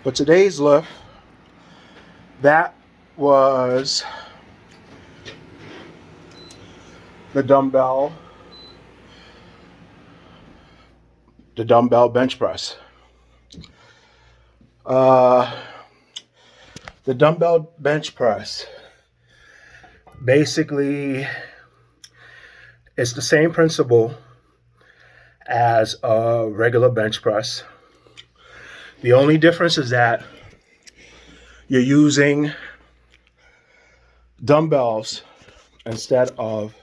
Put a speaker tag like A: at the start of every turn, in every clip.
A: For today's lift, that was the dumbbell bench press. The dumbbell bench press, basically, it's the same principle as a regular bench press. The only difference is that you're using dumbbells instead of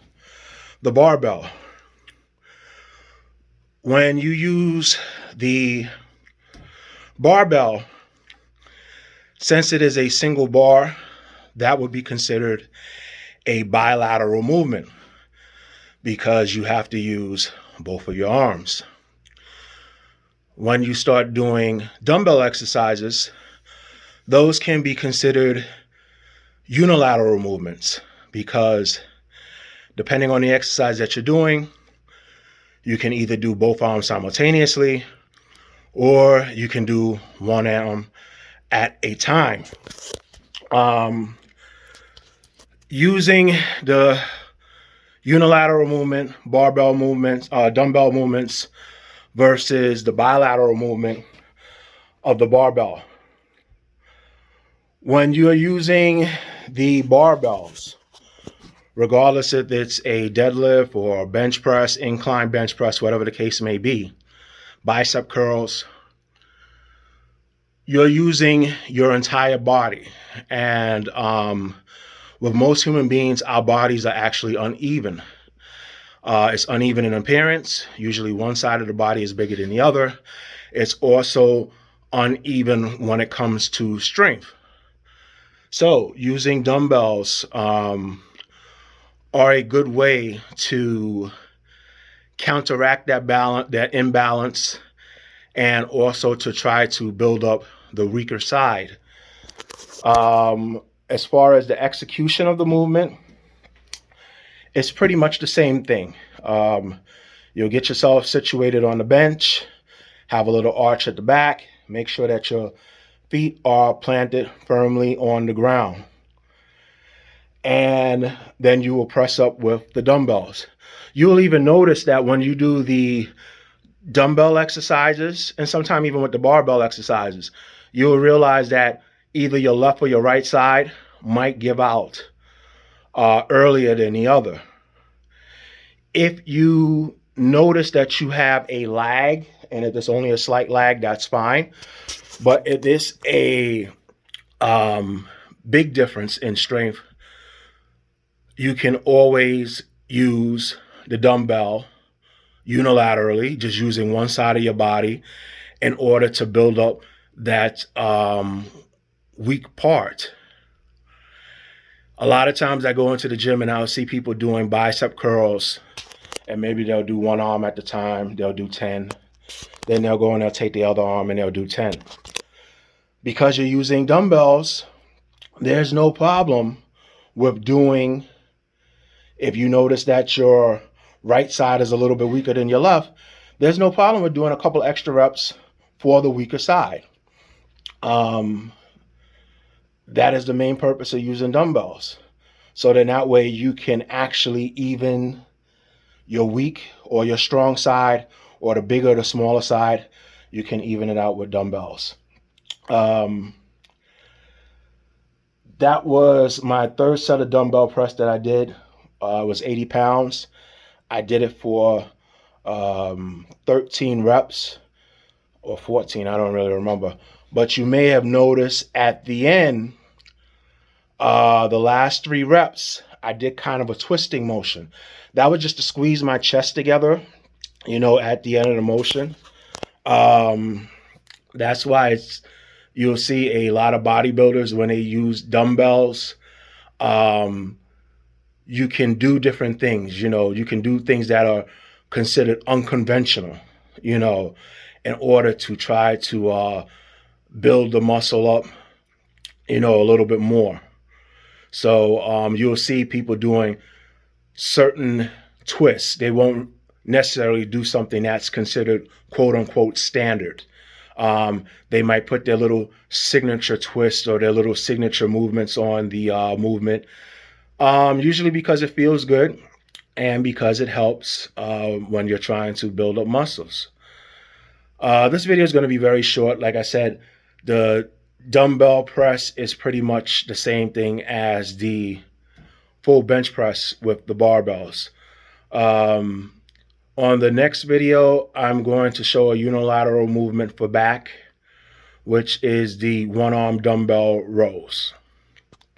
A: the barbell. When you use the barbell, since it is a single bar, that would be considered a bilateral movement because you have to use both of your arms. When you start doing dumbbell exercises, those can be considered unilateral movements because depending on the exercise that you're doing, you can either do both arms simultaneously or you can do one arm at a time. Using the unilateral movement, barbell movements, dumbbell movements versus the bilateral movement of the barbell. When you're using the barbells, regardless if it's a deadlift or a bench press, incline bench press, whatever the case may be, bicep curls, you're using your entire body. And with most human beings, our bodies are actually uneven. It's uneven in appearance. Usually one side of the body is bigger than the other. It's also uneven when it comes to strength. So using dumbbells are a good way to counteract that imbalance, and also to try to build up the weaker side. As far as the execution of the movement, it's pretty much the same thing. You'll get yourself situated on the bench, have a little arch at the back, make sure that your feet are planted firmly on the ground. And then you will press up with the dumbbells. You'll even notice that when you do the dumbbell exercises, and sometimes even with the barbell exercises, you'll realize that either your left or your right side might give out earlier than the other. If you notice that you have a lag, and if it's only a slight lag, that's fine. But if it's a big difference in strength, you can always use the dumbbell unilaterally, just using one side of your body in order to build up that weak part. A lot of times I go into the gym and I'll see people doing bicep curls, and maybe they'll do one arm at the time, they'll do 10. Then they'll go and they'll take the other arm and they'll do 10. Because you're using dumbbells, there's no problem with doing, if you notice that your right side is a little bit weaker than your left, there's no problem with doing a couple extra reps for the weaker side. That is the main purpose of using dumbbells. So then that way you can actually even your weak or your strong side, or the bigger or the smaller side, you can even it out with dumbbells. That was my third set of dumbbell press that I did. It was 80 pounds. I did it for 13 reps or 14. I don't really remember. But you may have noticed at the end, the last 3 reps, I did kind of a twisting motion. That was just to squeeze my chest together, at the end of the motion. That's why you'll see a lot of bodybuilders when they use dumbbells. You can do different things. You can do things that are considered unconventional, in order to try to build the muscle up, a little bit more. So you'll see people doing certain twists. They won't necessarily do something that's considered quote unquote standard. They might put their little signature twist or their little signature movements on the movement, usually because it feels good and because it helps when you're trying to build up muscles. This video is going to be very short. Like I said, the dumbbell press is pretty much the same thing as the full bench press with the barbells. On the next video, I'm going to show a unilateral movement for back, which is the one-arm dumbbell rows.